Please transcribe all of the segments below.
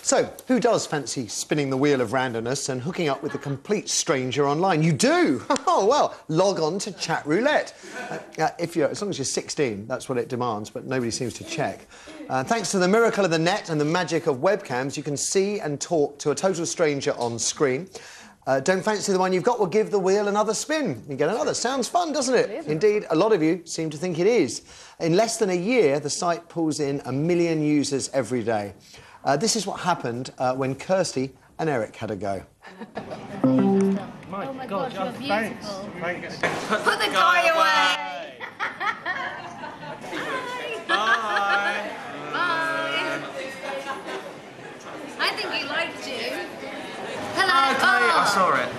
So, who does fancy spinning the wheel of randomness and hooking up with a complete stranger online? You do! Oh, well, log on to Chatroulette. As long as you're 16, that's what it demands, but nobody seems to check. Thanks to the miracle of the net and the magic of webcams, you can see and talk to a total stranger on screen. Don't fancy the one you've got? Well, give the wheel another spin. You get another. Sounds fun, doesn't it? Indeed, a lot of you seem to think it is. In less than a year, the site pulls in 1 million users every day. This is what happened when Kirsty and Eric had a go. My God, you're beautiful. Thanks. Put the guy away! Bye! Bye! I think he liked you. Hello! Okay, oh. I saw it.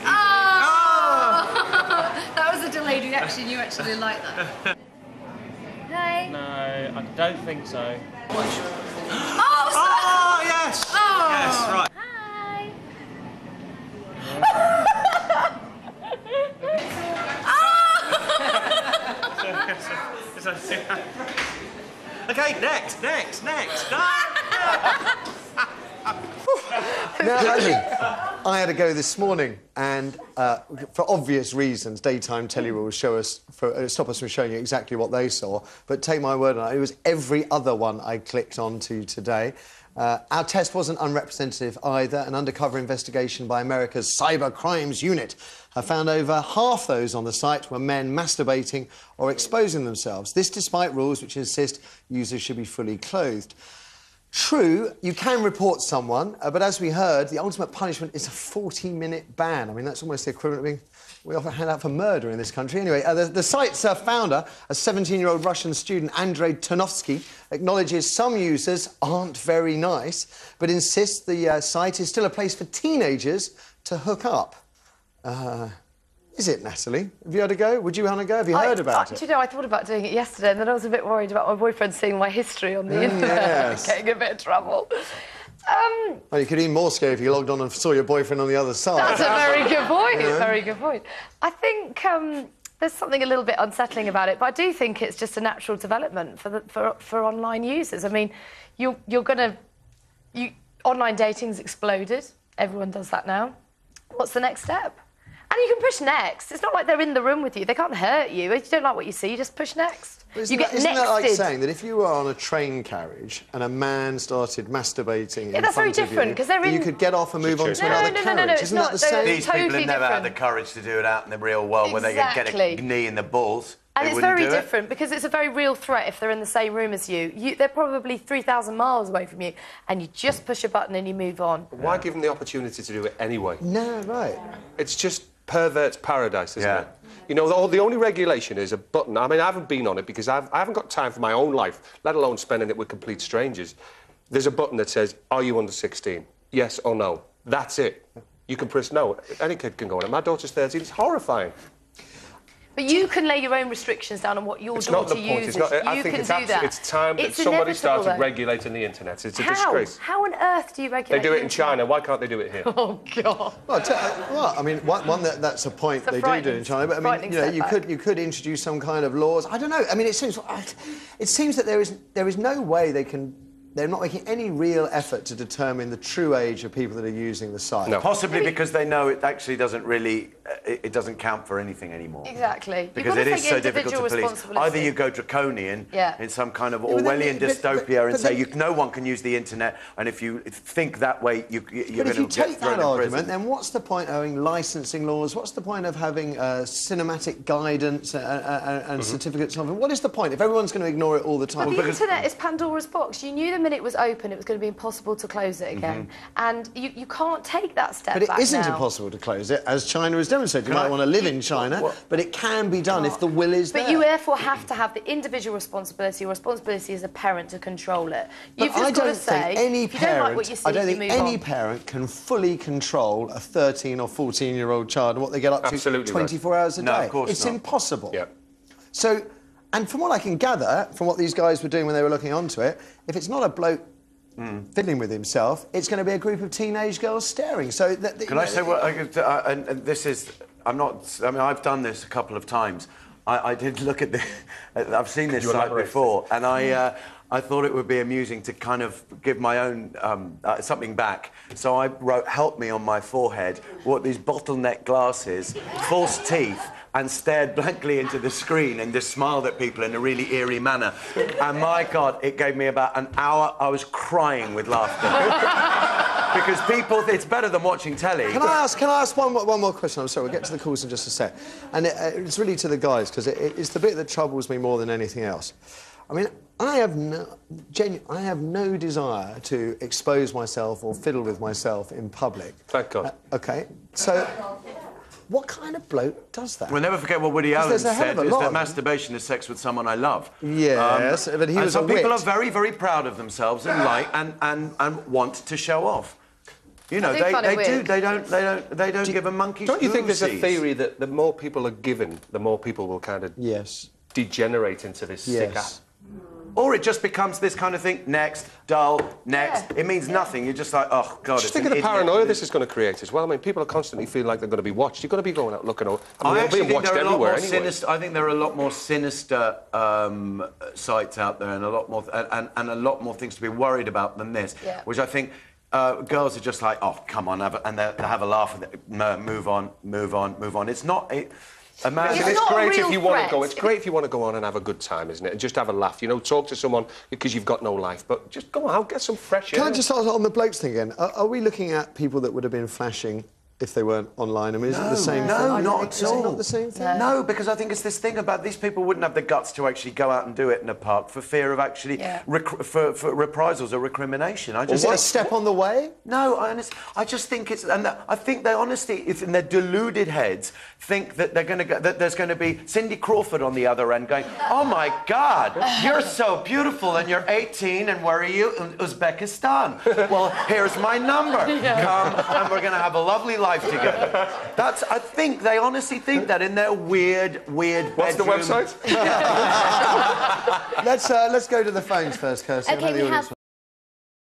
Oh! That was a delayed reaction, you actually like that. Hey. No, I don't think so. Oh, oh yes! Oh. Yes, right. Hi. Okay, next. No. Now, I had a go this morning, and for obvious reasons, daytime telly rules stop us from showing you exactly what they saw. But take my word on it, it was every other one I clicked onto today. Our test wasn't unrepresentative either. An undercover investigation by America's Cyber Crimes Unit have found over half those on the site were men masturbating or exposing themselves. This despite rules which insist users should be fully clothed. True, you can report someone, but as we heard, the ultimate punishment is a 40-minute ban. I mean, that's almost the equivalent of being... We often hand out for murder in this country. Anyway, the site's founder, a 17-year-old Russian student, Andrei Turnovsky, acknowledges some users aren't very nice, but insists the site is still a place for teenagers to hook up. Is it, Natalie? Have you had a go? Would you want to go? Have you heard about it? Do you know, I thought about doing it yesterday, and then I was a bit worried about my boyfriend seeing my history on the internet and getting a bit of trouble. Well, you could be more scared if you logged on and saw your boyfriend on the other side. That's a very good point. Yeah. Very good point. I think there's something a little bit unsettling about it, but I do think it's just a natural development for online users. I mean, online dating's exploded. Everyone does that now. What's the next step? And you can push next. It's not like they're in the room with you. They can't hurt you. If you don't like what you see, you just push next. Isn't that like saying that if you were on a train carriage and a man started masturbating in that's front very of different, because they're in... you could get off and move on to another carriage. No, Isn't that the same? These totally people have never different. had the courage to do it out in the real world where they can get a knee in the balls. And it's very different because it's a very real threat if they're in the same room as you. They're probably 3,000 miles away from you, and you just push a button and you move on. Why give them the opportunity to do it anyway? No, right. It's just pervert's paradise, isn't it? You know, the only regulation is a button. I mean, I haven't been on it because I haven't got time for my own life, let alone spending it with complete strangers. There's a button that says, are you under 16? Yes or no. That's it. You can press no. Any kid can go on it. My daughter's 13. It's horrifying. But you can lay your own restrictions down on what your daughter uses. I think it's time that somebody started regulating the internet. It's a disgrace. How on earth do you regulate? They do it in China. Why can't they do it here? Oh God. Well, I mean, that's a point they do in China. But I mean, you know, you could introduce some kind of laws. I don't know. I mean, it seems that there is no way they can. They're not making any real effort to determine the true age of people that are using the site. No. Possibly because they know it actually doesn't really... It doesn't count for anything anymore. Exactly. Because it is so difficult to police. Either you go draconian in some kind of Orwellian dystopia and say no one can use the internet, and if you think that way, you're going to get thrown in prison. But if you take that argument, then what's the point of having licensing laws? What's the point of having cinematic guidance and certificates of it? What is the point if everyone's going to ignore it all the time? But the internet is Pandora's box. You knew the minute it was open, it was going to be impossible to close it again. And you can't take that step back now. But it isn't impossible to close it, as China has demonstrated. You might want to live in China, but it can be done if the will is there. But you therefore have to have the individual responsibility as a parent to control it. You've just got to say, if you don't like what you see, I don't think any parent can fully control a 13 or 14-year-old child and what they get up to 24 hours a day. No, of course it's not. Impossible. Yeah. So, and from what I can gather, from what these guys were doing when they were looking onto it, if it's not a bloke fiddling with himself, it's going to be a group of teenage girls staring. So, can I say what? And this is... I'm not... I mean, I've done this a couple of times. I did look at the... I've seen this site before, and I thought it would be amusing to kind of give my own something back. So I wrote, help me on my forehead, wore these bottleneck glasses, false teeth, and stared blankly into the screen and just smiled at people in a really eerie manner. And my God, it gave me about an hour. I was crying with laughter. Because people, it's better than watching telly. Can I ask one more question? I'm sorry, we'll get to the calls in just a sec. And it's really to the guys, because it's the bit that troubles me more than anything else. I mean, I have no desire to expose myself or fiddle with myself in public. Thank God. OK, so what kind of bloke does that? We'll never forget what Woody Allen said, is that masturbation is sex with someone I love. Yes, but he was a wit. People are very, very proud of themselves and and want to show off. You know, they don't give a monkey's Don't you think there's a oopsies. theory that the more people are given, the more people will kind of degenerate into this sick app? Or it just becomes this kind of thing, next, dull, next. Yeah. It means nothing. You're just like, oh, God, just think of the paranoia this is going to create as well. I mean, people are constantly feeling like they're going to be watched. You've got to be going out looking over. I actually think there are a lot more sinister. I think there are a lot more sinister sites out there, and a lot more and a lot more things to be worried about than this. Yeah. Which I think girls are just like, oh, come on, and they have a laugh and move on, move on, move on. It's not. It's great if you want to go. It's great if you want to go on and have a good time, isn't it? And just have a laugh. You know, talk to someone because you've got no life. But just go out, get some fresh air. Can I just ask on the blokes thing again? Are we looking at people that would have been flashing if they weren't online? I mean, is it the same thing? No, not at all. Is it not the same thing? No, because I think it's this thing about these people wouldn't have the guts to actually go out and do it in a park for fear of actually for reprisals or recrimination. Is it a step on the way? No, I just think it's... And I think they honestly, in their deluded heads, think that there's going to be Cindy Crawford on the other end going, oh, my God, you're so beautiful and you're 18 and where are you? In Uzbekistan. Well, here's my number. Come and we're going to have a lovely life together. I think they honestly think that in their weird What's bedroom. the website? Let's go to the phones first, Kirsty. Okay, we have